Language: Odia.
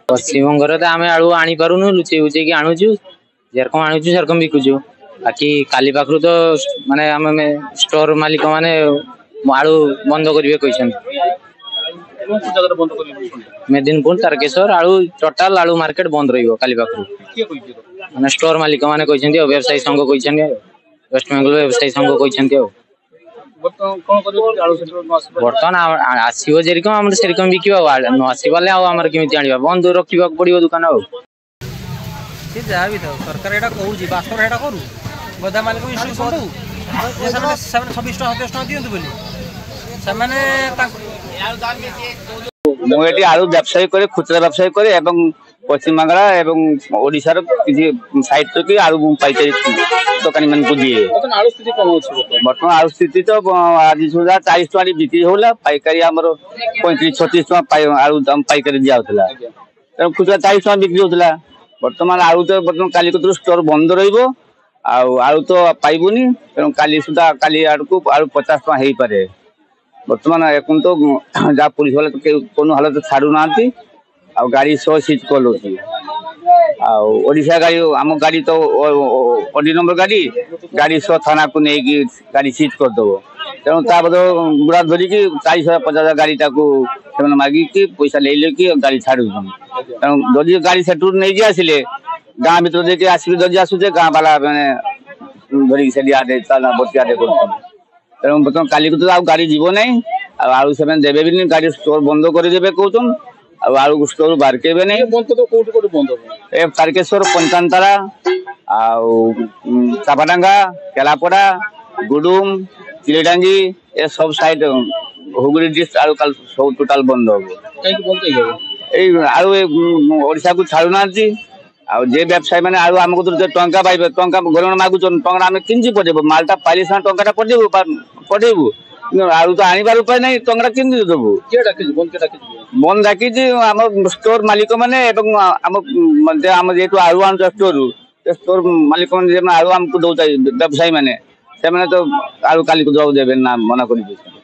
ପଶ୍ଚିମବଙ୍ଗରେ ତ ଆମେ ଆଳୁ ଆଣିପାରୁନୁ, ଲୁଚେଇ ଉଚେଇକି ଆଣୁଛୁ, ଯେରକମ ଆଣୁଛୁ ସେରକମ ବିକୁଛୁ। ବାକି କାଲି ପାଖରୁ ତ ମାନେ ଆମେ ଷ୍ଟୋର ମାଲିକ ମାନେ ଆଳୁ ବନ୍ଦ କରିବେ କହିଛନ୍ତି। ମେଦିନପୁର, ତାରକେଶ୍ୱର ଆଳୁ ଟୋଟାଲ ଆଳୁ ମାର୍କେଟ ବନ୍ଦ ରହିବ କାଲି ପାଖରୁ। ମାନେ ଷ୍ଟୋର ମାଲିକ ମାନେ କହିଛନ୍ତି ଆଉ, ବ୍ୟବସାୟୀ ସଂଘ କହିଛନ୍ତି ଆଉ, ୱେଷ୍ଟବେଙ୍ଗଲ ବ୍ୟବସାୟୀ ସଂଘ କହିଛନ୍ତି ଆଉ। ବର୍ତ୍ତମାନ ଆସିବ ଯେରକମ ଆମର ସେରକମ ବିକିବା, ଆଉ ନ ଆସିବାଲେ ଆଉ ଆମର କେମିତି ଆଣିବା, ବନ୍ଦ ରଖିବାକୁ ପଡିବ ଦୋକାନ ଆଉ। ସେ ଯାହା ବି ଥାଉ, ସରକାର ଏଇଟା କହୁଛି, ବାସ୍ତବରେ ଏଇଟା କରୁ, ଗଦା ମାଲିକ ଇନଷ୍ଟ୍ରକ୍ସନ ଦଉ ସେମାନେ 26 ଟଙ୍କା 27 ଟଙ୍କା ଦିଅନ୍ତୁ ବୋଲି। ସେମାନେ ମୁଁ ଏଠି ଆଳୁ ବ୍ୟବସାୟ କରେ, খুচরা ব্যবসায় করে এবং পশ্চিমবাংলা এবং ওড়িশার কিছু সাইড্রে কি আলু পাইকারি দোকানী মানুষ দিয়ে। বর্তমান আলু স্থিতি তো আজ সুদ্ধা 40 টাকা বিক্রি হলা, পাইকারি আমার 35-36 টাকা আলু দাম পাইকারি দিয়া হউতলা, তেমন খুচরা 40 টাকা বিক্রি হউতলা। বর্তমান আলু তো বর্তমান কালি কতর স্টোর বন্ধ রহিব, আলু তো পাইবনি, তেমন কালি সুদ্ধা কালি আড়কু আলু 50 টাকা ହେଇପାରେ। বর্তমান এখন তো যা পুলিশ বালা তো কোনো হালত ছাড়ু না, গাড়ি সহ সিজ করছি। ওড়িশা গাড়ি আম গাড়ি তো অডি নম্বর গাড়ি, গাড়ি সহ থানাকে নেই গাড়ি সিজ করদেব। তেমন তা গুড়া ধরিকি 40,000-50,000 গাড়িটাকে ସେମାନେ ମାଗିକି ପଇସା ନେଇକି ଗାଡି ଛାଡୁଛନ୍ତି। ତେଣୁ ଯଦି ଗାଡି ସେଠୁ ନେଇକି ଆସିଲେ ଗାଁ ଭିତରେ ଦେଇକି ଆସିକି ଯଦି ଆସୁଛେ, ଗାଁ ବାଲା ମାନେ ଧରିକି ସେଠି ଆଦେ ବସି ଆଦେ କରୁଛନ୍ତି। ତେଣୁ ବର୍ତ୍ତମାନ କାଲିକୁ ତ ଆଉ ଗାଡି ଯିବ ନାହିଁ, ଆଳୁ ସେମାନେ ଦେବେ ବି ନାହିଁ, ଗାଡି ଷ୍ଟୋର ବନ୍ଦ କରିଦେବେ କହୁଛନ୍ତି। ଆଳୁ ଷ୍ଟୋର ବାରକେଇବେ ନାହିଁ। ଏ ତାରକେଶ୍ୱର, ପଞ୍ଚାନତାରା, ଚାପାଡାଙ୍ଗା, କେଲାପଡା, ଗୁଡୁମ, ଚିଲିଡାଙ୍ଗି ଏ ସବୁ ସାଇଡ ହୁଗୁଳି ଡିଷ୍ଟ୍ରିକ୍ଟ ଆଳୁ କାଲି ସବୁ ଟୋଟାଲ ବନ୍ଦ ହବ। ଏଇ ଆଳୁ ଓଡିଶାକୁ ଛାଡୁନାହାନ୍ତି। ଯେ ବ୍ୟବସାୟୀ ମାନେ ଆଳୁ ଆମକୁ ଟଙ୍କା ପାଇବେ, ଟଙ୍କା ଗରିବ ମାଗୁଛନ୍ତି, ଟଙ୍କା ଆମେ କେମିତି ପଠେଇବୁ? ମାଲଟା ପାଇଲେ ସିନା ଟଙ୍କାଟା ପଠେଇବୁ, ଆଳୁ ତ ଆଣିବାର ଉପାୟ ନାହିଁ, ଟଙ୍କାଟା କେମିତି ଦେବୁ? ବନ୍ଦ ଡାକିଛି ଆମ ଷ୍ଟୋର ମାଲିକ ମାନେ ଏବଂ ଆମ ଯେହେତୁ ଆଳୁ ଆଣୁଛ ଷ୍ଟୋରରୁ, ଷ୍ଟୋର ମାଲିକ ମାନେ ଆଳୁ ଆମକୁ ଦଉଛନ୍ତି ବ୍ୟବସାୟୀ ମାନେ, ସେମାନେ ତ ଆଳୁ କାଲିକୁ ଦେବେନି ନା, ମନା କରିଦେଇଛନ୍ତି।